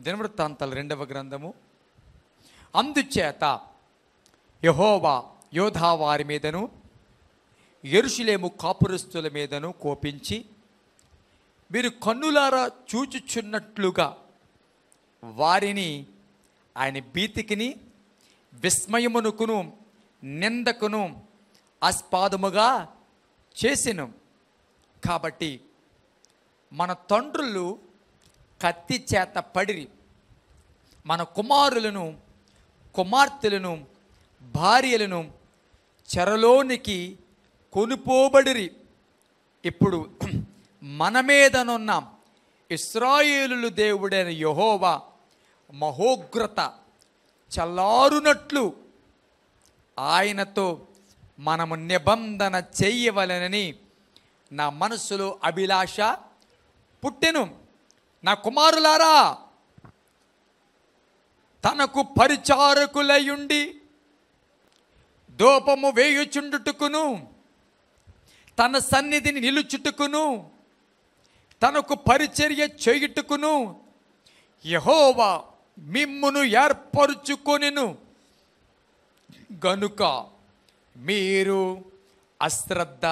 దినవృత్తాంతాలు 2వ గ్రంథము. అందుచేత యెహోవా యోధా వారి మీదను యెరూషలేము కాపురస్తుల మీదను కోపించి, మీరు కన్నులారా చూచుచున్నట్లుగా వారిని ఆయన భీతికిని విస్మయమునకును నిందకును ఆస్పాదముగా చేసెను. కాబట్టి మన తండ్రులు కత్తి చేత పడిరి, మన కుమారులను కుమార్తెలను భార్యలను చెరలోనికి కొనుపోబడిరి. ఇప్పుడు మన మీదనున్న ఇశ్రాయేలు దేవుడైన యెహోవా మహోగ్రత చల్లారునట్లు ఆయనతో మనము నిబంధన చేయవలెనని నా మనసులో అభిలాష పుట్టెను. నా కుమారులారా, తనకు పరిచారకులయుండి ధూపము వేయుచుండుటకును తన సన్నిధిని నిలుచుటకును తనకు పరిచర్య చేయుటకును యెహోవా మిమ్మును ఏర్పరుచుకొనెను గనుక మీరు అశ్రద్ధ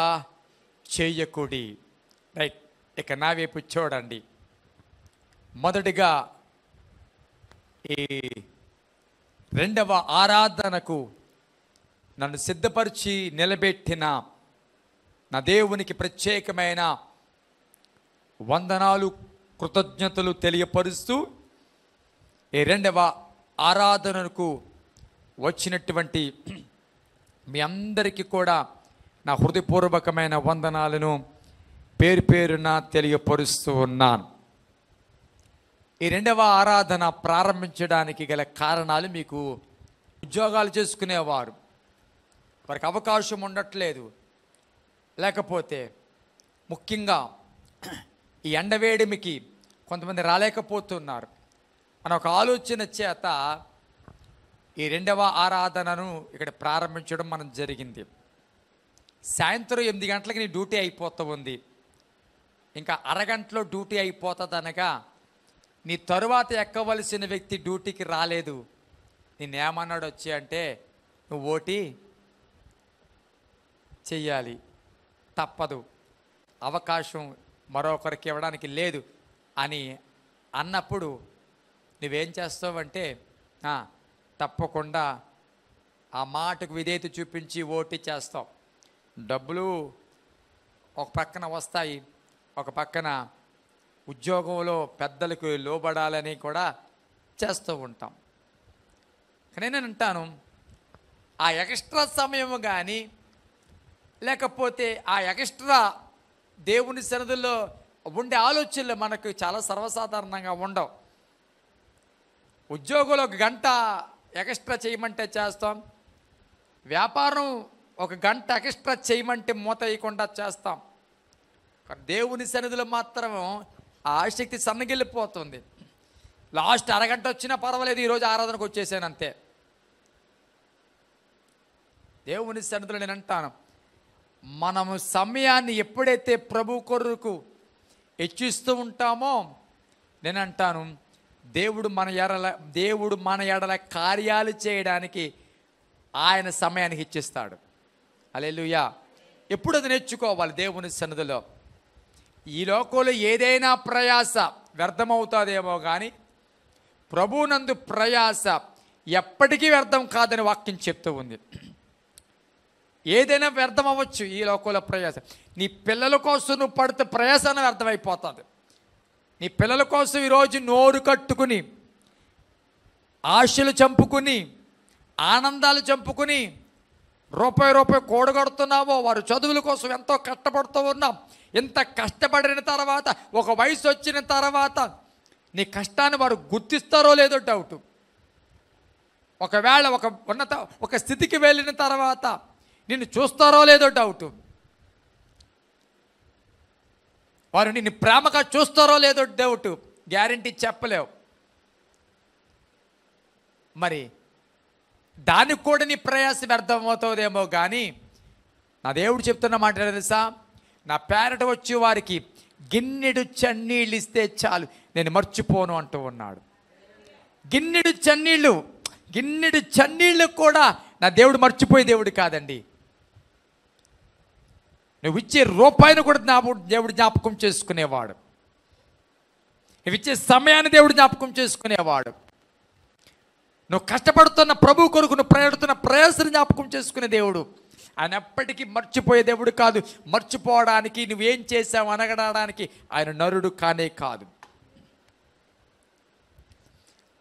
చేయకుడి. రైట్, ఇక నా వైపు చూడండి. మొదటిగా ఈ 2వ ఆరాధనకు నన్ను సిద్ధపరిచి నిలబెట్టిన నా దేవునికి ప్రత్యేకమైన వందనాలు, కృతజ్ఞతలు తెలియపరుస్తూ ఈ 2వ ఆరాధనకు వచ్చినటువంటి మీ అందరికీ కూడా నా హృదయపూర్వకమైన వందనాలను పేరు పేరున తెలియపరుస్తూ ఉన్నాను. ఈ 2వ ఆరాధన ప్రారంభించడానికి గల కారణాలు, మీకు ఉద్యోగాలు చేసుకునేవారు వారికి అవకాశం ఉండట్లేదు, లేకపోతే ముఖ్యంగా ఈ ఎండవేడిమికి కొంతమంది రాలేకపోతున్నారు అని ఒక ఆలోచన చేత ఈ 2వ ఆరాధనను ఇక్కడ ప్రారంభించడం మనం జరిగింది. సాయంత్రం 8 గంటలకి నీ డ్యూటీ అయిపోతూ ఉంది, ఇంకా అరగంటలో డ్యూటీ అయిపోతుంది అనగా నీ తరువాత ఎక్కవలసిన వ్యక్తి డ్యూటీకి రాలేదు. నేనేమన్నాడు వచ్చి అంటే, నువ్వు ఓటీ చెయ్యాలి, తప్పదు, అవకాశం మరొకరికి ఇవ్వడానికి లేదు అని అన్నప్పుడు నువ్వేం చేస్తావంటే తప్పకుండా ఆ మాటకు విధేయత చూపించి ఓటీ చేస్తావు. డబ్బులు ఒక పక్కన వస్తాయి, ఒక పక్కన ఉద్యోగంలో పెద్దలకు లోబడాలని కూడా చేస్తూ ఉంటాం. కానీ నేను అంటాను, ఆ ఎక్స్ట్రా సమయం కానీ లేకపోతే ఆ ఎక్స్ట్రా దేవుని సన్నిధిలో ఉండే ఆలోచనలు మనకు చాలా సర్వసాధారణంగా ఉండవు. ఉద్యోగంలో 1 గంట ఎక్స్ట్రా చేయమంటే చేస్తాం, వ్యాపారం 1 గంట ఎక్స్ట్రా చేయమంటే మూత వేయకుండా చేస్తాం. దేవుని సన్నిధిలో మాత్రం ఆ ఆసక్తి సన్నగిల్లిపోతుంది. లాస్ట్ అరగంట వచ్చినా పర్వాలేదు, ఈరోజు ఆరాధనకు వచ్చేసాను అంతే. దేవుని సన్నిధిలో నేను అంటాను, మనము సమయాన్ని ఎప్పుడైతే ప్రభు కొరకు హెచ్చిస్తూ ఉంటామో, నేను అంటాను, దేవుడు మన ఎడల కార్యాలు చేయడానికి ఆయన సమయానికి ఇచ్చిస్తాడు. హల్లెలూయా. ఎప్పుడు అది నేర్చుకోవాలి దేవుని సన్నిధిలో. ఈ లోకంలో ఏదైనా ప్రయాస వ్యర్థమవుతుందేమో కానీ ప్రభువునందు ప్రయాస ఎప్పటికీ వ్యర్థం కాదని వాక్యం చెప్తూ ఉంది. ఏదైనా వ్యర్థం అవ్వచ్చు ఈ లోకంలో ప్రయాస. నీ పిల్లల కోసం నువ్వు పడితే ప్రయాసాన్ని వ్యర్థమైపోతుంది. నీ పిల్లల కోసం ఈరోజు నోరు కట్టుకుని ఆశలు చంపుకుని ఆనందాలు చంపుకుని రూపాయి కూడగడుతున్నావో, వారు చదువుల కోసం ఎంతో కష్టపడుతూ ఉన్నాం. ఇంత కష్టపడిన తర్వాత ఒక వయసు వచ్చిన తర్వాత నీ కష్టాన్ని వారు గుర్తిస్తారో లేదో డౌటు. ఒకవేళ ఒక స్థితికి వెళ్ళిన తర్వాత నిన్ను చూస్తారో లేదో డౌటు. వారు నిన్ను ప్రేమగా చూస్తారో లేదో డౌటు. గ్యారంటీ చెప్పలేవు. మరి దానికి కూడా నీ ప్రయాసం వ్యర్థమవుతుందేమో కానీ నా దేవుడు చెప్తున్న మాట తెలుసా, నా పేరట వచ్చి వారికి గిన్నెడు చన్నీళ్ళు ఇస్తే చాలు, నేను మర్చిపోను అంటూ ఉన్నాడు. గిన్నెడు చన్నీళ్ళు కూడా నా దేవుడు మర్చిపోయే దేవుడు కాదండి. నువ్వు ఇచ్చే రూపాయిని కూడా దేవుడు జ్ఞాపకం చేసుకునేవాడు. నువ్వు ఇచ్చే సమయాన్ని దేవుడు జ్ఞాపకం చేసుకునేవాడు. నువ్వు కష్టపడుతున్న ప్రభు కొరకు నువ్వు ప్రయాడుతున్న ప్రయాసను జ్ఞాపకం చేసుకునే దేవుడు. ఆయన ఎప్పటికీ మర్చిపోయే దేవుడు కాదు. మర్చిపోవడానికి నువ్వేం చేసావు అనగడానికి ఆయన నరుడు కానే కాదు.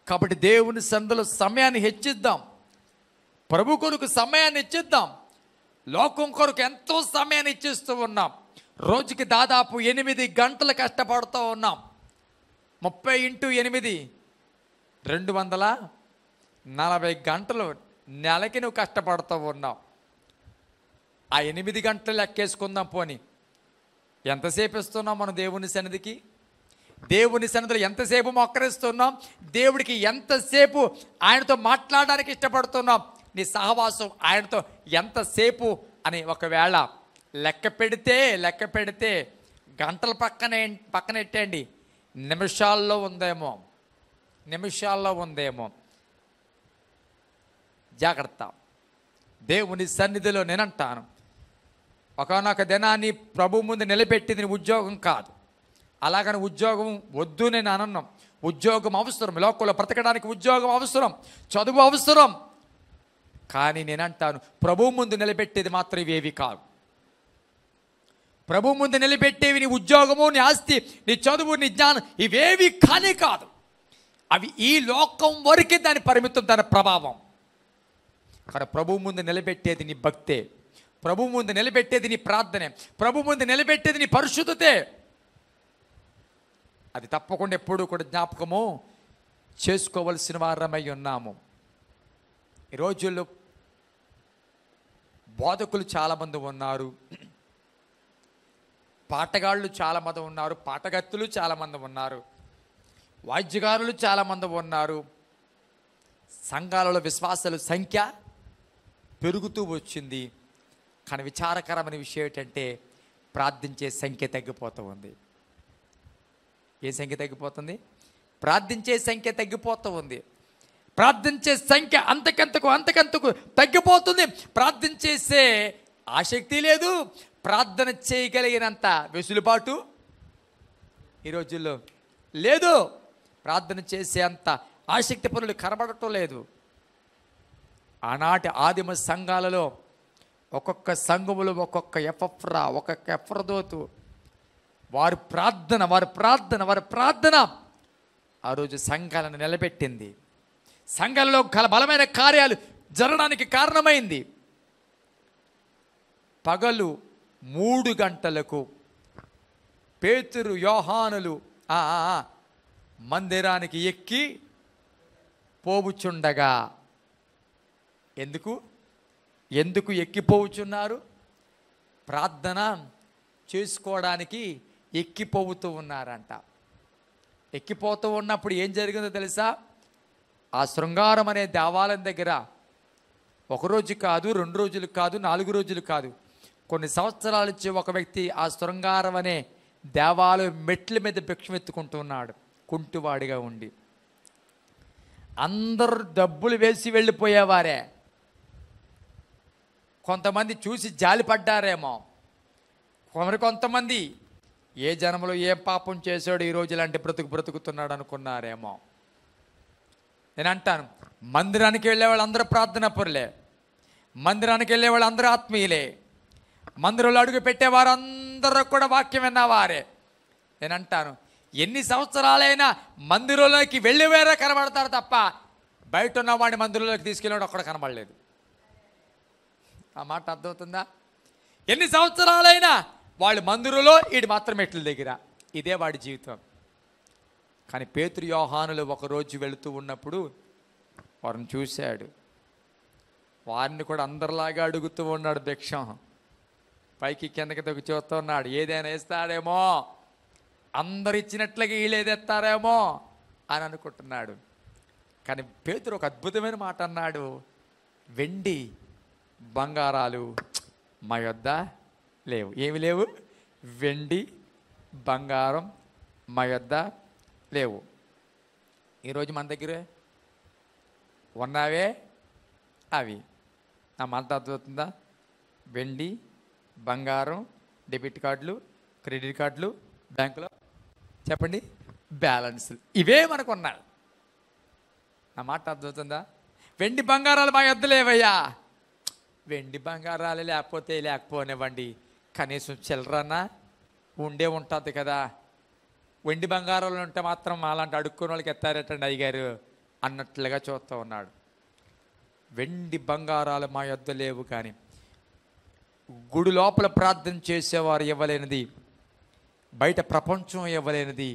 కాబట్టి దేవుని సన్నిధిలో సమయాన్ని హెచ్చిద్దాం. ప్రభు కొరకు సమయాన్ని ఇచ్చిద్దాం. లోకం కొరకు ఎంతో సమయాన్ని ఇచ్చిస్తూ ఉన్నాం. రోజుకి దాదాపు 8 గంటలు కష్టపడుతూ ఉన్నాం. 30 × 8 240 గంటలు నెలకి నువ్వు కష్టపడుతూ ఉన్నావు. ఆ 8 గంటలు లెక్కేసుకుందాం. పోని ఎంతసేపు ఇస్తున్నాం మనం దేవుని సన్నిధికి? దేవుని సన్నిధిలో ఎంతసేపు మోకరిస్తున్నాం? దేవుడికి ఎంతసేపు ఆయనతో మాట్లాడడానికి ఇష్టపడుతున్నాం? నీ సహవాసం ఆయనతో ఎంతసేపు అని ఒకవేళ లెక్క పెడితే గంటల పక్కనెట్టండి, నిమిషాల్లో ఉందేమో. జాగ్రత్త. దేవుని సన్నిధిలో నేనంటాను, ఒకనొక దినాన్ని ప్రభు ముందు నిలబెట్టింది నీ ఉద్యోగం కాదు. అలాగని ఉద్యోగం వద్దు నేను అనన్నాం. ఉద్యోగం అవసరం, లోకంలో బ్రతకడానికి ఉద్యోగం అవసరం, చదువు అవసరం. కానీ నేనంటాను, ప్రభు ముందు నిలబెట్టేది మాత్రం ఇవేవి కాదు. ప్రభు ముందు నిలబెట్టేవి నీ ఉద్యోగము, నీ ఆస్తి, నీ చదువు, నీ జ్ఞానం ఇవేవి కానే కాదు. అవి ఈ లోకం వరకే దాని పరిమితం, దాని ప్రభావం. కానీ ప్రభు ముందు నిలబెట్టేది నీ భక్తే, ప్రభు ముందు నిలబెట్టేది నీ ప్రార్థనే, ప్రభు ముందు నిలబెట్టేది నీ పరిశుద్ధతే. అది తప్పకుండా ఎప్పుడూ కూడా జ్ఞాపకము చేసుకోవలసిన వారమై ఉన్నాము. ఈ రోజుల్లో బోధకులు చాలామంది ఉన్నారు, పాటగాళ్ళు చాలామంది ఉన్నారు, పాటగత్తులు చాలామంది ఉన్నారు, వాద్యగారులు చాలామంది ఉన్నారు. సంఘాలలో విశ్వాసాల సంఖ్య పెరుగుతూ వచ్చింది. కానీ విచారకరమైన విషయం ఏంటంటే ప్రార్థించే సంఖ్య తగ్గిపోతూ ఉంది. ఏ సంఖ్య తగ్గిపోతుంది? ప్రార్థించే సంఖ్య తగ్గిపోతూ ఉంది. ప్రార్థించే సంఖ్య అంతకంతకు తగ్గిపోతుంది. ప్రార్థించేసే ఆసక్తి లేదు, ప్రార్థన చేయగలిగినంత వెసులుబాటు ఈ రోజుల్లో లేదు. ప్రార్థన చేసే అంత ఆసక్తి పనులు కనబడటం లేదు. ఆనాటి ఆదిమ సంఘాలలో ఒక్కొక్క సంఘములు ఒక్కొక్క ఎఫ్రదోతు వారి ప్రార్థన ఆ రోజు సంఘాలను నిలబెట్టింది. సంఘాలలో బలమైన కార్యాలు జరగడానికి కారణమైంది. పగలు 3 గంటలకు పేతురు యోహానులు మందిరానికి ఎక్కి పోవుచుండగా, ఎందుకు ఎక్కిపోవుచున్నారు? ప్రార్థన చేసుకోవడానికి ఎక్కిపోతూ ఉన్నారంట. ఎక్కిపోతూ ఉన్నప్పుడు ఏం జరిగిందో తెలుసా? ఆ శృంగారం అనే దేవాలయం దగ్గర 1 రోజు కాదు, 2 రోజులు కాదు, 4 రోజులు కాదు, కొన్ని సంవత్సరాల నుంచి ఒక వ్యక్తి ఆ శృంగారం అనే దేవాలయం మెట్ల మీద భిక్షమెత్తుకుంటూ ఉన్నాడు, కుంటివాడిగా ఉండి. అందరూ డబ్బులు వేసి వెళ్ళిపోయేవారే. కొంతమంది చూసి జాలిపడ్డారేమో, కొంతమంది ఏ జన్మలో ఏం పాపం చేశాడు ఈరోజు ఇలాంటి బ్రతుకుతున్నాడు అనుకున్నారేమో. నేను అంటాను, మందిరానికి వెళ్ళే వాళ్ళు అందరూ ప్రార్థనా పరులే, మందిరానికి వెళ్ళే వాళ్ళు అందరూ ఆత్మీయులే, మందిరంలో అడుగు పెట్టేవారు అందరూ కూడా వాక్యం విన్నవారే. నేను అంటాను, ఎన్ని సంవత్సరాలైనా మందిరంలోకి వెళ్ళివేరే కనబడతారు తప్ప బయట ఉన్నవాడిని మందిరంలోకి తీసుకెళ్ళినాడు ఒక్కడ కనబడలేదు. ఆ మాట అర్థమవుతుందా? ఎన్ని సంవత్సరాలైనా వాళ్ళు మందిరంలో, వీడు మాత్రం మెట్ల దగ్గర. ఇదే వాడి జీవితం. కానీ పేతురు యోహానులు ఒకరోజు వెళుతూ ఉన్నప్పుడు వారిని చూశాడు. వారిని కూడా అందరిలాగా అడుగుతూ ఉన్నాడు భిక్షం. పైకి కిందకి తొక్కి చూస్తూ ఉన్నాడు, ఏదైనా ఇస్తాడేమో, అందరు ఇచ్చినట్లుగా వీళ్ళు ఏదెత్తారేమో అని అనుకుంటున్నాడు. కానీ పేతురు ఒక అద్భుతమైన మాట అన్నాడు, వెండి బంగారాలు మా యొద్ద లేవు. ఏమి లేవు? వెండి బంగారం మా యొద్ద లేవు. ఈరోజు మన దగ్గర ఉన్నవే అవి. నా మాట అర్థమవుతుందా? వెండి, బంగారం, డెబిట్ కార్డులు, క్రెడిట్ కార్డులు, బ్యాంకులో చెప్పండి బ్యాలెన్స్లు, ఇవే మనకు ఉన్నాయి. నా మాట అర్థమవుతుందా? వెండి బంగారాలు మా యొద్ద లేవయ్యా. వెండి బంగారాలు లేకపోనివ్వండి, కనీసం చిల్లరన్నా ఉండే ఉంటుంది కదా. వెండి బంగారాలు ఉంటే మాత్రం అలాంటి అడుక్కున్న వాళ్ళకి ఎత్తారేటండి అయ్యగారు అన్నట్లుగా చూస్తూ ఉన్నాడు. వెండి బంగారాలు మా యొద్ద లేవు, కానీ గుడి లోపల ప్రార్థన చేసేవారు ఇవ్వలేనిది, బయట ప్రపంచం ఇవ్వలేనిది,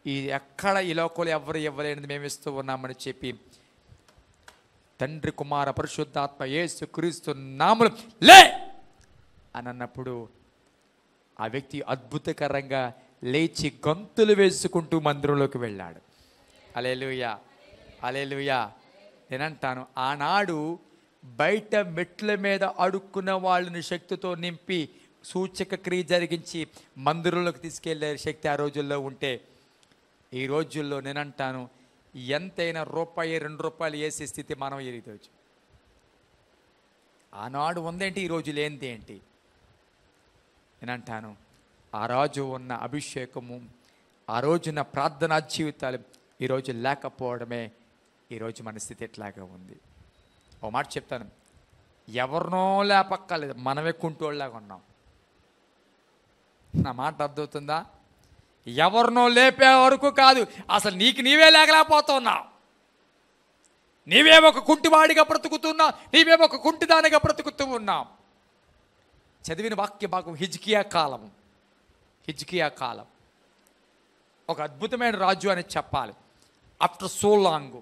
ఈ ఎక్కడ ఈ లోకంలో ఎవరు ఇవ్వలేనిది మేము ఇస్తూ ఉన్నామని చెప్పి తండ్రి, కుమార, పరిశుద్ధాత్మ యేసు క్రీస్తు నామములో లే అని అన్నప్పుడు ఆ వ్యక్తి అద్భుతకరంగా లేచి గంతులు వేసుకుంటూ మందిరంలోకి వెళ్ళాడు. హల్లెలూయా, హల్లెలూయా. నేనంటాను, ఆనాడు బయట మెట్ల మీద అడుక్కున్న వాళ్ళని శక్తితో నింపి సూచక క్రియ జరిగించి మందిరంలోకి తీసుకెళ్లే శక్తి ఆ రోజుల్లో ఉంటే, ఈ రోజుల్లో నేనంటాను ఎంతైనా రూపాయి 2 రూపాయలు వేసే స్థితి మనం ఈరోజు. ఆనాడు ఉందేంటి, ఈరోజు లేనిది ఏంటి? నేనంటాను, ఆ రోజు ఉన్న అభిషేకము, ఆ రోజున ప్రార్థనా జీవితాలు ఈరోజు లేకపోవడమే ఈరోజు మన స్థితి ఎట్లాగా ఉంది. ఓ మాట చెప్తాను, ఎవరినో లేపక్కర్లేదు, మనమే కుంటోళ్ళలాగా ఉన్నాం. నా మాట అర్థమవుతుందా? ఎవరినో లేపే వరకు కాదు, అసలు నీకు నీవే లేకలేకపోతున్నావు. నీవే ఒక కుంటివాడిగా బ్రతుకుతున్నావు, నీవే ఒక కుంటిదానిగా బ్రతుకుతూ ఉన్నావు. చదివిన వాక్య భాగం హిజ్కియా కాలం. హిజ్కియా కాలం ఒక అద్భుతమైన రాజు అని చెప్పాలి. ఆఫ్టర్ సో లాంగ్,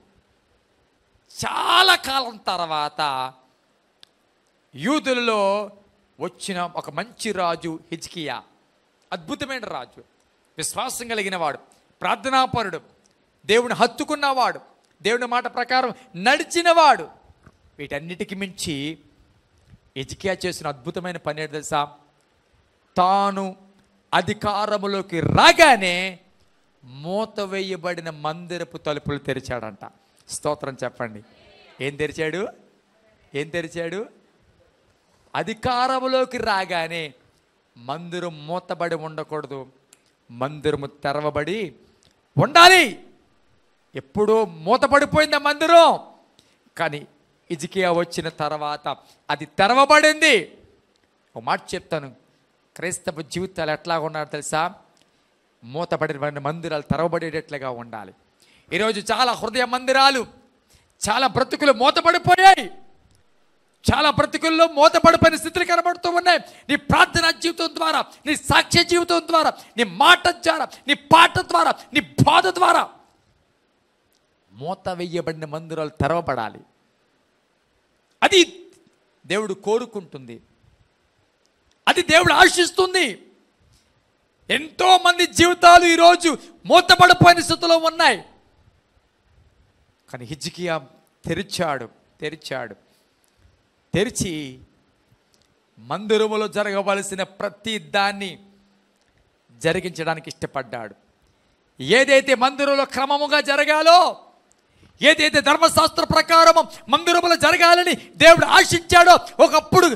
చాలా కాలం తర్వాత యూదులలో వచ్చిన ఒక మంచి రాజు హిజ్కియా. అద్భుతమైన రాజు, విశ్వాసం కలిగిన వాడు, ప్రార్థనాపరుడు, దేవుని హత్తుకున్నవాడు, దేవుని మాట ప్రకారం నడిచినవాడు. వీటన్నిటికి మించి హిజ్కియా చేసిన అద్భుతమైన పని ఏంటో తెలుసా? తాను అధికారములోకి రాగానే మూత వేయబడిన మందిరపు తలుపులు తెరిచాడంట. స్తోత్రం చెప్పండి. ఏం తెరిచాడు? ఏం తెరిచాడు? అధికారములోకి రాగానే మందిరం మూతబడి ఉండకూడదు, మందిరము తెరవబడి ఉండాలి. ఎప్పుడో మూతపడిపోయింది ఆ మందిరం, కానీ హిజ్కియా వచ్చిన తర్వాత అది తెరవబడింది. ఒక మాట చెప్తాను, క్రైస్తవ జీవితాలు ఎట్లా ఉన్నారో తెలుసా? మూతబడిన మందిరాలు తెరవబడేటట్లుగా ఉండాలి. ఈరోజు చాలా హృదయ మందిరాలు, చాలా బ్రతుకులు మూతపడిపోయాయి. చాలా బ్రతుకుల్లో మూతపడిపోయిన స్థితులు కనబడుతూ ఉన్నాయి. నీ ప్రార్థనా జీవితం ద్వారా, నీ సాక్ష్య జీవితం ద్వారా, నీ మాట ద్వారా, నీ పాట ద్వారా, నీ బాధ ద్వారా మూత వేయబడిన మందిరాలు తెరవబడాలి. అది దేవుడు కోరుకుంటుంది, అది దేవుడు ఆశిస్తుంది. ఎంతో మంది జీవితాలు ఈరోజు మూతపడిపోయిన స్థితిలో ఉన్నాయి, కానీ హిజ్కియా తెరిచి మందిరములో జరగవలసిన ప్రతి దాన్ని జరిగించడానికి ఇష్టపడ్డాడు. ఏదైతే మందిరంలో క్రమముగా జరగాలో, ఏదైతే ధర్మశాస్త్ర ప్రకారం మందిరములో జరగాలని దేవుడు ఆశించాడో, ఒకప్పుడు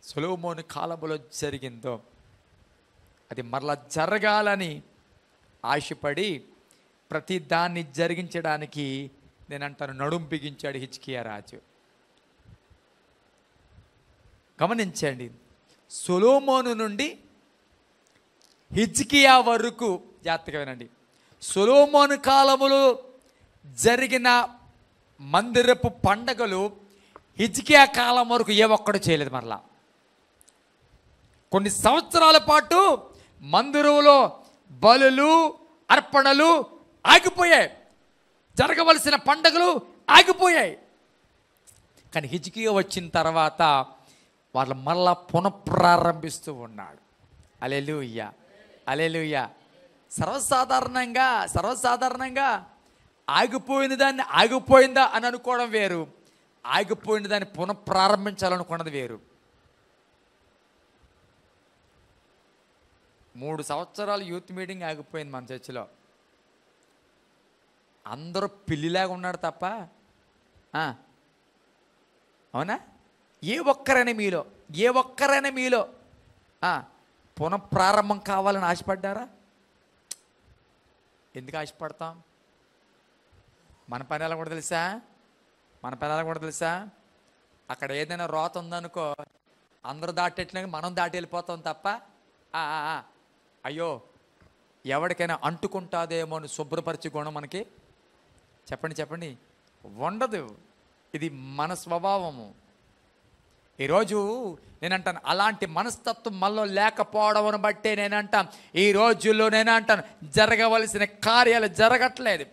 సొలొమోను కాలంలో జరిగిందో అది మరలా జరగాలని ఆశపడి ప్రతి దాన్ని జరిగించడానికి నేనంటాను నడుం బిగించాడు హిజ్కియా రాజు. గమనించండి, సొలొమోను నుండి హిజ్కియా వరకు జాగ్రత్తగా వినండి. సొలొమోను కాలములో జరిగిన మందిరపు పండగలు హిజ్కియా కాలం వరకు ఏ ఒక్కడు చేయలేదు. మరలా కొన్ని సంవత్సరాల పాటు మందిరంలో బలులు, అర్పణలు ఆగిపోయాయి, జరగవలసిన పండగలు ఆగిపోయాయి. కానీ హిజ్కియా వచ్చిన తర్వాత వాళ్ళు మళ్ళా పునఃప్రారంభిస్తూ ఉన్నాడు. హల్లెలూయా, హల్లెలూయా. సర్వసాధారణంగా ఆగిపోయిన దాన్ని ఆగిపోయిందా అని అనుకోవడం వేరు, ఆగిపోయిన దాన్ని పునఃప్రారంభించాలనుకున్నది వేరు. 3 సంవత్సరాలు యూత్ మీటింగ్ ఆగిపోయింది మన చర్చిలో. అందరూ పిల్లిలాగా ఉన్నాడు తప్ప, అవునా? ఏ ఒక్కరైనా మీలో పునఃప్రారంభం కావాలని ఆశపడ్డారా? ఎందుకు ఆశపడతాం? మన పని ఎలా కూడా తెలుసా? అక్కడ ఏదైనా రోత ఉందనుకో, అందరూ దాటేట్లనే మనం దాటి వెళ్ళిపోతాం తప్ప అయ్యో ఎవరికైనా అంటుకుంటాదేమో అని శుభ్రపరిచే గుణం మనకి చెప్పండి ఉండదు. ఇది మన స్వభావము. ఈరోజు నేనంటాను, అలాంటి మనస్తత్వం మనలో లేకపోవడం బట్టే నేనంటాను, ఈ రోజుల్లో నేనంటాను జరగవలసిన కార్యాలు జరగట్లేదు.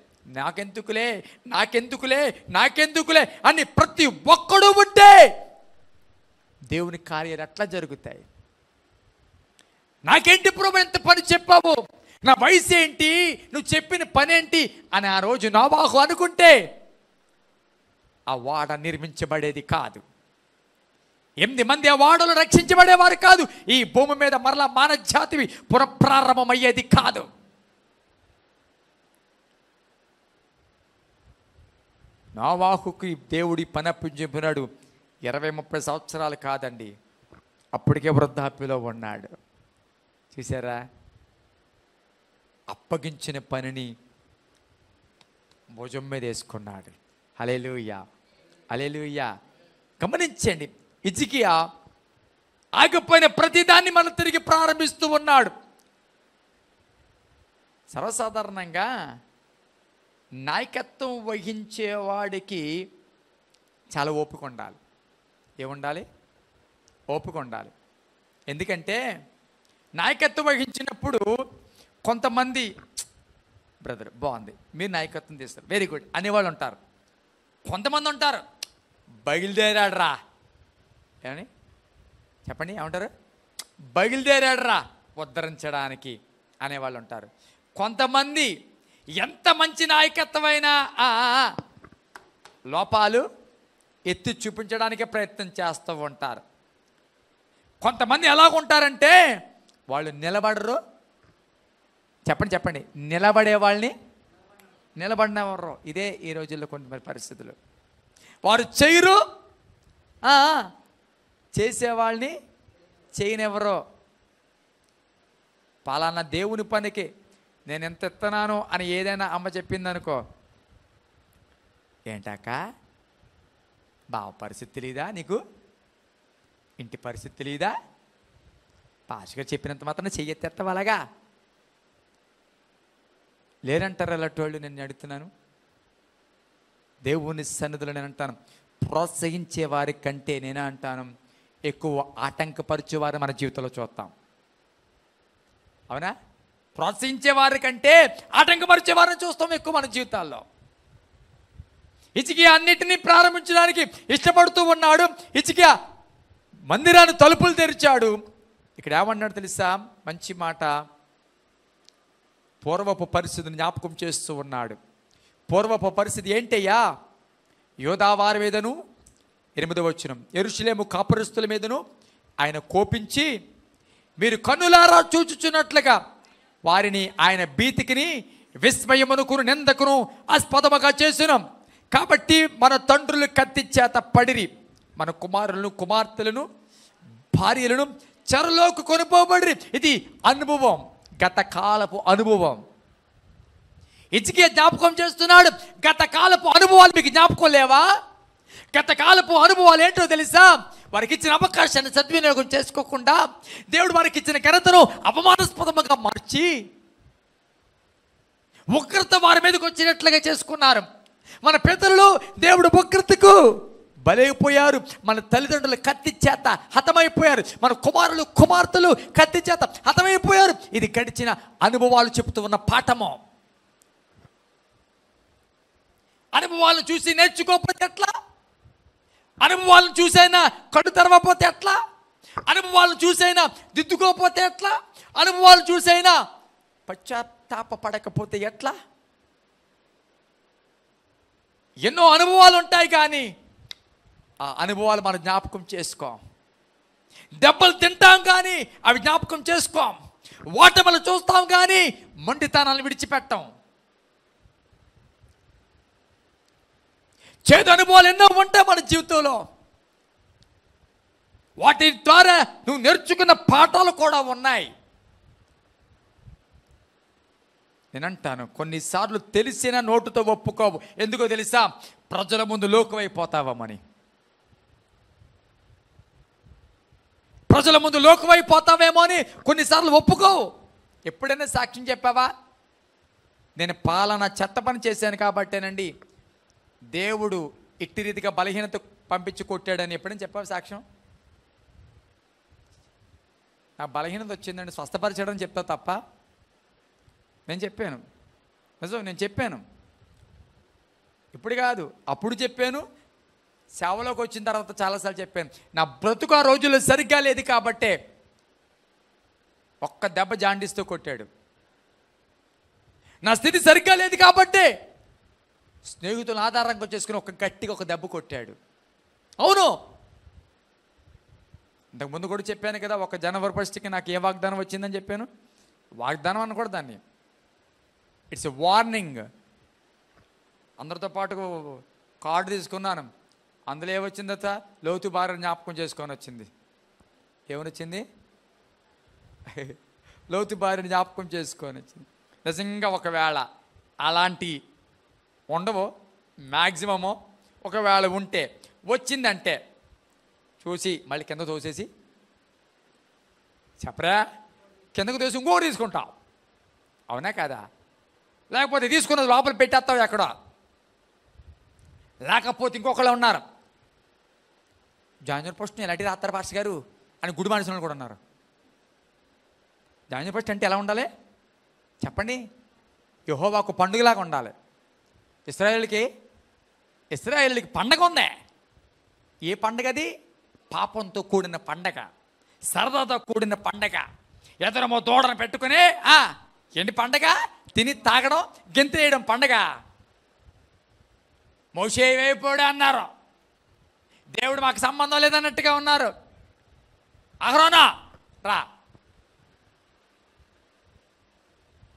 నాకెందుకులే అని ప్రతి ఒక్కడు ఉంటే దేవుని కార్యాలు ఎట్లా జరుగుతాయి? నాకేంటి ప్రభు ఎంత పని చెప్పావు, నా వయసు ఏంటి, నువ్వు చెప్పిన పని ఏంటి అని ఆ రోజు నోవాహు అనుకుంటే ఆ వాడ నిర్మించబడేది కాదు. 8 మంది ఆ వాడలు రక్షించబడేవారు కాదు. ఈ భూమి మీద మరలా మానవ జాతివి పునఃప్రారంభమయ్యేది కాదు. నోవాహుకి దేవుడి పని అప్పగించాడు. 20-30 సంవత్సరాలు కాదండి, అప్పటికే వృద్ధాప్యలో ఉన్నాడు. చూసారా? అప్పగించిన పనిని భుజం మీద వేసుకున్నాడు. హల్లెలూయా. గమనించండి, హిజ్కియా ఆగిపోయిన ప్రతిదాన్ని మనం తిరిగి ప్రారంభిస్తూ ఉన్నాడు. సర్వసాధారణంగా నాయకత్వం వహించేవాడికి చాలా ఓపిక ఉండాలి. ఏముండాలి? ఓపిక ఉండాలి. ఎందుకంటే నాయకత్వం వహించినప్పుడు కొంతమంది బ్రదర్ బాగుంది, మీరు నాయకత్వం తీస్తారు, వెరీ గుడ్ అనేవాళ్ళు ఉంటారు. కొంతమంది ఉంటారు, బయలుదేరాడరా ఏమని చెప్పండి, ఏమంటారు? బయలుదేరాడరా ఉద్ధరించడానికి అనేవాళ్ళు ఉంటారు. కొంతమంది ఎంత మంచి నాయకత్వమైనా లోపాలు ఎత్తి చూపించడానికే ప్రయత్నం చేస్తూ ఉంటారు. కొంతమంది ఎలాగుంటారంటే వాళ్ళు నిలబడరు. చెప్పండి నిలబడే వాళ్ళని నిలబడినెవరు. ఇదే ఈ రోజుల్లో కొంతమంది పరిస్థితులు. వారు చేయరు, చేసేవాళ్ళని చేయనివ్వరు. పలానా దేవుని పనికి నేను ఎంత ఎత్తనాను అని ఏదైనా అమ్మ చెప్పిందనుకో, ఏంటాక బావ పరిస్థితి తెలీదా నీకు, ఇంటి పరిస్థితి తెలీదా, పాస్గా చెప్పినంత మాత్రం చెయ్యెత్తేస్తావు అలాగా లేరంటారు అలాంటి వాళ్ళు. నేను అడుగుతున్నాను, దేవుని సన్నిధిలో నేను అంటాను, ప్రోత్సహించే వారి కంటే నేనే అంటాను ఎక్కువ ఆటంకపరిచేవారు మన జీవితంలో చూస్తాం. అవునా? ప్రోత్సహించే వారి కంటే ఆటంకపరిచే వారిని చూస్తాం ఎక్కువ మన జీవితాల్లో. హిజ్కియా అన్నిటినీ ప్రారంభించడానికి ఇష్టపడుతూ ఉన్నాడు. హిజ్కియా మందిరాన్ని తలుపులు తెరిచాడు. ఇక్కడ ఏమన్నాడు తెలుసా? మంచి మాట. పూర్వపు పరిస్థితిని జ్ఞాపకం చేస్తూ ఉన్నాడు. పూర్వపు పరిస్థితి ఏంటయ్యా? యోదావారి మీదను 8వ వచనం, యెరూషలేము కాపురస్తుల మీదను ఆయన కోపించి మీరు కన్నులారా చూచుచున్నట్లుగా వారిని ఆయన భీతికిని విస్మయమునకును నిందకును ఆస్పదముగా చేసినాం. కాబట్టి మన తండ్రులు కత్తి చేత పడిరి, మన కుమారులను కుమార్తెలను భార్యలను చెరలోకి కొనుపోబడిరి. ఇది అనుభవం, గత కాలపు అనుభవం. హిజ్కియా జ్ఞాపకం చేస్తున్నాడు. గత కాలపు అనుభవాలు మీకు జ్ఞాపకం లేవా? గత కాలపు అనుభవాలు ఏంటో తెలుసా? వారికి ఇచ్చిన అవకాశాన్ని సద్వినియోగం చేసుకోకుండా దేవుడు వారికి ఇచ్చిన ఘనతను అవమానాస్పదముగా మార్చి ఉగ్రత వారి మీదకి వచ్చినట్లుగా చేసుకున్నారు. మన పితరులు దేవుడు ఉగ్రతకు బలైపోయారు. మన తల్లిదండ్రులు కత్తి చేత హతమైపోయారు. మన కుమారులు కుమార్తెలు కత్తి చేత హతమైపోయారు. ఇది గడిచిన అనుభవాలు చెబుతూ ఉన్న పాఠము. అనుభవాలను చూసి నేర్చుకోకపోతే ఎట్లా? అనుభవాలను చూసైనా కడు తెరవకపోతే ఎట్లా? అనుభవాలను చూసైనా దిద్దుకోకపోతే ఎట్లా? అనుభవాలు చూసైనా పశ్చాత్తాప పడకపోతే ఎట్లా? ఎన్నో అనుభవాలు ఉంటాయి కానీ ఆ అనుభవాలు మనం జ్ఞాపకం చేసుకోం. దెబ్బలు తింటాం కానీ అవి జ్ఞాపకం చేసుకోం. ఓటములు చూస్తాం కానీ మొండితనాలను విడిచిపెట్టాం. చేదు అనుభవాలు ఎన్నో ఉంటాయి మన జీవితంలో. వాటి ద్వారా నువ్వు నేర్చుకున్న పాఠాలు కూడా ఉన్నాయి. నేనంటాను, కొన్నిసార్లు తెలిసిన నోటుతో ఒప్పుకోవు. ఎందుకో తెలుసా? ప్రజల ముందు లోకువైపోతావమని. ప్రజల ముందు లోకువైపోతావేమో అని కొన్నిసార్లు ఒప్పుకోవు. ఎప్పుడైనా సాక్ష్యం చెప్పావా? నేను పాలన చెత్త పని చేశాను కాబట్టేనండి దేవుడు ఇట్టి రీతిగా బలహీనత పంపించి కొట్టాడని ఎప్పుడైనా చెప్పావు సాక్ష్యం? నా బలహీనత వచ్చిందండి స్వస్థపరిచాడని చెప్తా తప్ప. నేను చెప్పాను, నిజం, నేను చెప్పాను. ఇప్పుడు కాదు, అప్పుడు చెప్పాను. సేవలోకి వచ్చిన తర్వాత చాలాసార్లు చెప్పాను. నా బ్రతుకు ఆ రోజుల్లో సరిగ్గా లేదు కాబట్టే ఒక్క దెబ్బ జాండిస్తూ కొట్టాడు. నా స్థితి సరిగ్గా లేదు కాబట్టే స్నేహితులను ఆధారంగా చేసుకుని ఒక గట్టిగా ఒక దెబ్బ కొట్టాడు. అవును, ఇంతకుముందు కూడా చెప్పాను కదా, ఒక జనవరి 1కి నాకు ఏ వాగ్దానం వచ్చిందని చెప్పాను. వాగ్దానం అనకూడదు దాన్ని, ఇట్స్ ఎ వార్నింగ్. అందరితో పాటు కార్డు తీసుకున్నాను. అందులో ఏమొచ్చిందట? లోతు భార్య జ్ఞాపకం చేసుకొని వచ్చింది. ఏమని వచ్చింది? లోతు భార్యని జ్ఞాపకం చేసుకొని వచ్చింది. నిజంగా ఒకవేళ అలాంటి ఉండవో, మ్యాక్సిమమో ఒకవేళ ఉంటే వచ్చిందంటే చూసి మళ్ళీ కింద తోసేసి చెప్పరా, కిందకు తోసి ఇంకోటి తీసుకుంటావు. అవునా కదా? లేకపోతే తీసుకున్నది లోపల పెట్టేస్తావు ఎక్కడో. లేకపోతే ఇంకొకళ్ళు ఉన్నారు, జాన్యువరి 1 ఎలాంటి రాస్తారు పాస్టర్ గారు అని గుడి మనుషులు కూడా ఉన్నారు. జాన్యువరి 1 అంటే ఎలా ఉండాలి చెప్పండి? యెహోవాకు పండుగలాగా ఉండాలి. ఇశ్రాయేలుకి పండగ ఉంది. ఏ పండగ అది? పాపంతో కూడిన పండగ, సరదాతో కూడిన పండగ. ఎదరమో దూడను పెట్టుకుని ఏంటి పండగ? తిని తాగడం, గెంతేయడం పండగ. మోషే వేయిపోయాడు అన్నారు, దేవుడు మాకు సంబంధం లేదన్నట్టుగా ఉన్నారు. అహరోనా రా,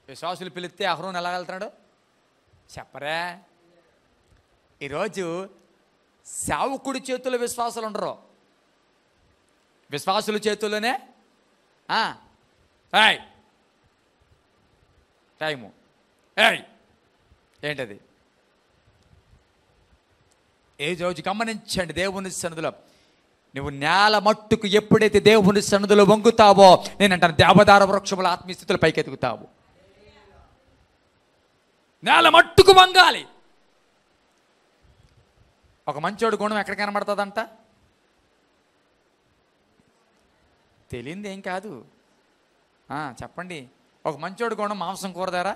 విశ్వాసులు పిలిస్తే అహరోన్ ఎలా వెళ్తున్నాడు చెప్పరా? ఈరోజు సేవకుడి చేతుల్లో విశ్వాసాలు ఉండరు, విశ్వాసుల చేతుల్లోనే టైము. ఏంటది? ఏ రోజు గమనించండి, దేవుని సన్నిధిలో నువ్వు నేల మట్టుకు ఎప్పుడైతే దేవుని సన్నిధిలో వంగుతావో, నేనంటాను దేవదార వృక్షముల ఆత్మీయ స్థితిలో పైకెత్తుకుతావు. నేల మట్టుకు వంగాలి. ఒక మంచోడు గుణం ఎక్కడ కనబడుతుందంట? తెలియంది ఏం కాదు, చెప్పండి. ఒక మంచోడు గుణం మాంసం కూర దగ్గర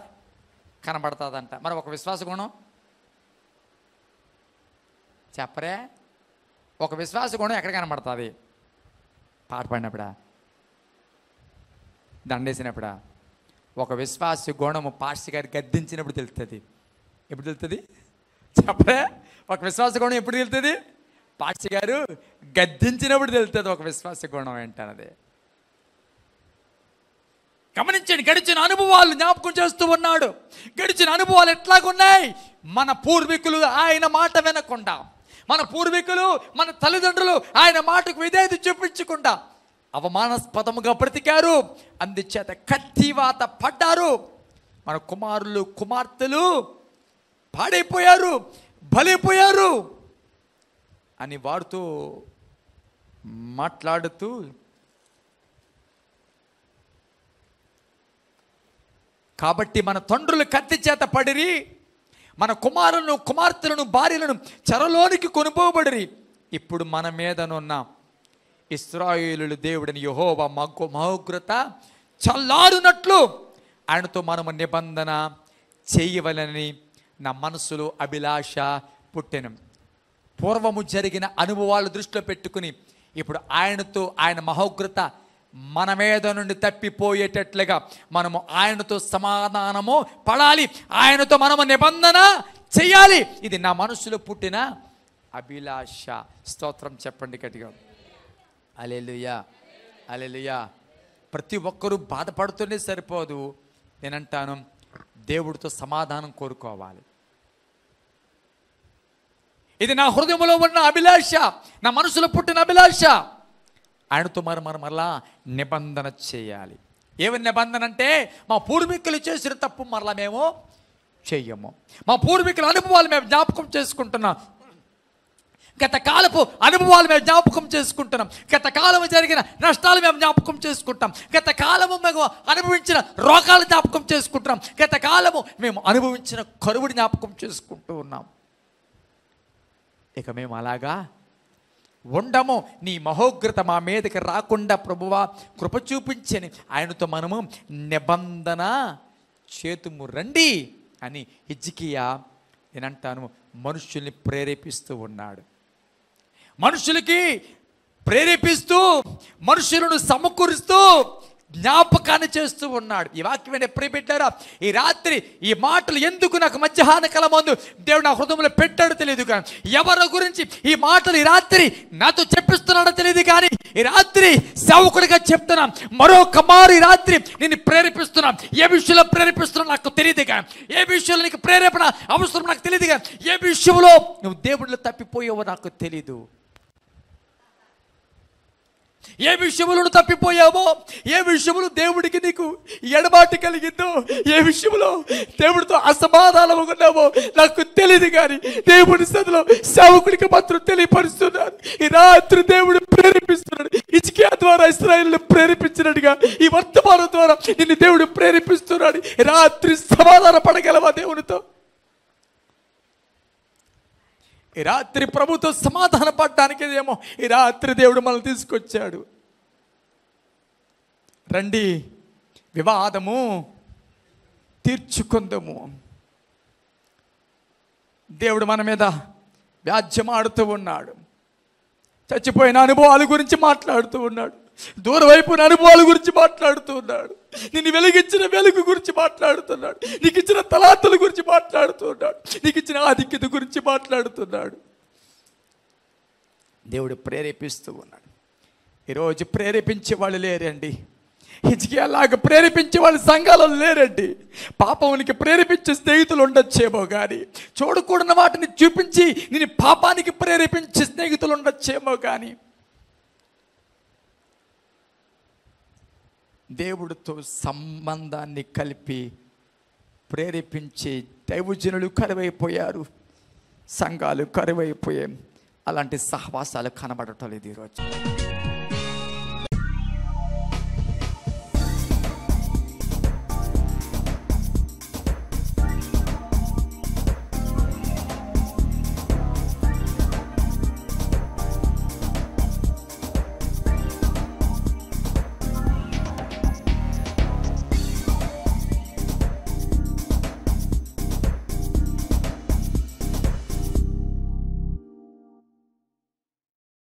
కనబడుతుందంట. మరి ఒక విశ్వాస గుణం చెప్పరే? ఒక విశ్వాస గుణం ఎక్కడ కనబడుతుంది? పాట పాడినప్పుడా? దండేసినప్పుడా? ఒక విశ్వాస గుణము పాస్టర్ గారు గద్దించినప్పుడు తెలుస్తుంది. ఎప్పుడు తెలుస్తుంది చెప్పరే? ఒక విశ్వాస గుణం ఎప్పుడు తెలుస్తుంది? పాస్టర్ గారు గద్దించినప్పుడు తెలుస్తుంది ఒక విశ్వాస గుణం ఏంటన్నది. గమనించండి, గడిచిన అనుభవాలు జ్ఞాపకం చేస్తూ ఉన్నాడు. గడిచిన అనుభవాలు ఎట్లాగున్నాయి? మన పూర్వీకులు ఆయన మాట వినకుండా, మన పూర్వీకులు మన తల్లిదండ్రులు ఆయన మాటకు విధేయత చూపించకుండా అవమానాస్పదముగా బ్రతికారు. అందుచేత కత్తివాత పడ్డారు. మన కుమారులు కుమార్తెలు పాడైపోయారు, బలైపోయారు అని వారితో మాట్లాడుతూ కాబట్టి మన తండ్రులు కత్తి చేత పడిరి, మన కుమారులను కుమార్తెలను భార్యలను చెరలోనికి కొనుపోబడిరి. ఇప్పుడు మన మీదనున్న ఇశ్రాయేలు దేవుడిని యెహోవా మహోగ్రత చల్లారునట్లు ఆయనతో మనము నిబంధన చేయవలని నా మనసులో అభిలాష పుట్టెను. పూర్వము జరిగిన అనుభవాలు దృష్టిలో పెట్టుకుని ఇప్పుడు ఆయనతో, ఆయన మహోగ్రత మన మీద నుండి తప్పిపోయేటట్లుగా మనము ఆయనతో సమాధానము పడాలి, ఆయనతో మనము నిబంధన చెయ్యాలి. ఇది నా మనసులో పుట్టిన అభిలాష. స్తోత్రం చెప్పండి గట్టిగా. హల్లెలూయా, హల్లెలూయా. ప్రతి ఒక్కరూ బాధపడుతూనే సరిపోదు. నేనంటాను, దేవుడితో సమాధానం కోరుకోవాలి. ఇది నా హృదయంలో ఉన్న అభిలాష, నా మనసులో పుట్టిన అభిలాష. ఆయనతో మరలా నిబంధన చేయాలి. ఏమని నిబంధన అంటే, మా పూర్వీకులు చేసిన తప్పు మరలా మేము చెయ్యము. మా పూర్వీకుల అనుభవాలు మేము జ్ఞాపకం చేసుకుంటున్నాం. గత కాలపు అనుభవాలు మేము జ్ఞాపకం చేసుకుంటున్నాం. గత కాలము జరిగిన నష్టాలు మేము జ్ఞాపకం చేసుకుంటాం. గత కాలము మేము అనుభవించిన రోగాలు జ్ఞాపకం చేసుకుంటున్నాం. గత కాలము మేము అనుభవించిన కరువుని జ్ఞాపకం చేసుకుంటూ ఉన్నాం. ఇక మేము అలాగా ఉండము. నీ మహోగ్రత మా మీదకి రాకుండా ప్రభువా కృప చూపించని ఆయనతో మనము నిబంధన చేతుము రండి అని హిజ్కియా నేనంటాను మనుషుల్ని ప్రేరేపిస్తూ ఉన్నాడు. మనుషులకి ప్రేరేపిస్తూ, మనుషులను సమకూరుస్తూ జ్ఞాపకాన్ని చేస్తూ ఉన్నాడు. ఈ వాక్యం ఎప్పుడు పెట్టారా? ఈ రాత్రి ఈ మాటలు ఎందుకు నాకు మధ్యాహ్న కాలం ముందు దేవుడు నా హృదయంలో పెట్టాడో తెలియదు, కానీ ఎవరి గురించి ఈ మాటలు ఈ రాత్రి నాతో చెప్పిస్తున్నాడో తెలియదు, కానీ ఈ రాత్రి సేవకుడిగా చెప్తున్నాం. మరొక మారు ఈ రాత్రి నేను ప్రేరేపిస్తున్నాం. ఏ విషయంలో ప్రేరేపిస్తున్నా నాకు తెలియదు, కానీ ఏ విషయంలో నీకు ప్రేరేపణ అవసరం నాకు తెలియదు, కానీ ఏ విషయంలో నువ్వు దేవుడిలో తప్పిపోయావో నాకు తెలీదు. ఏ విషయంలో నువ్వు తప్పిపోయావో, ఏ విషయంలో దేవుడికి నీకు ఎడబాటు కలిగిందో, ఏ విషయంలో దేవుడితో అసమాధానం ఉన్నావో నాకు తెలియదు, కానీ దేవుడి సదిలో సేవకుడికి మాత్రం తెలియపరుస్తున్నాను. ఈ రాత్రి దేవుడు ప్రేరేపిస్తున్నాడు. హిజ్కియా ద్వారా ఇశ్రాయేలును ప్రేరేపించినట్టుగా ఈ వర్తమానం ద్వారా నిన్ను దేవుడు ప్రేరేపిస్తున్నాడు. ఈ రాత్రి సమాధాన పడగలవా దేవునితో? ఈ రాత్రి ప్రభుతో సమాధాన పడడానికి ఏమో ఈ రాత్రి దేవుడు మనల్ని తీసుకొచ్చాడు. రండి వివాదము తీర్చుకుందాము. దేవుడు మన మీద వ్యాజ్యం ఆడుతూ ఉన్నాడు. చచ్చిపోయిన అనుభవాల గురించి మాట్లాడుతూ ఉన్నాడు. దూరవైపున అనుభవాల గురించి మాట్లాడుతూ ఉన్నాడు. నిన్ను వెలిగించిన వెలుగు గురించి మాట్లాడుతున్నాడు. నీకు ఇచ్చిన తలాంతుల గురించి మాట్లాడుతున్నాడు. నీకు ఇచ్చిన ఆధిక్యత గురించి మాట్లాడుతున్నాడు. దేవుడు ప్రేరేపిస్తూ ఉన్నాడు. ఈరోజు ప్రేరేపించే వాళ్ళు లేరండి. హిజ్కియాలాగా ప్రేరేపించే వాళ్ళు సంఘాలలో లేరండి. పాపానికి ప్రేరేపించే స్నేహితులు ఉండొచ్చేమో, కానీ చూడకూడని వాటిని చూపించి నేను పాపానికి ప్రేరేపించే స్నేహితులు ఉండొచ్చేమో, కానీ దేవుడితో సంబంధాన్ని కలిపి ప్రేరేపించే దైవజనులు కరువైపోయారు. సంఘాలు కరువైపోయాయి. అలాంటి సహవాసాలు కనబడటం లేదు ఈరోజు.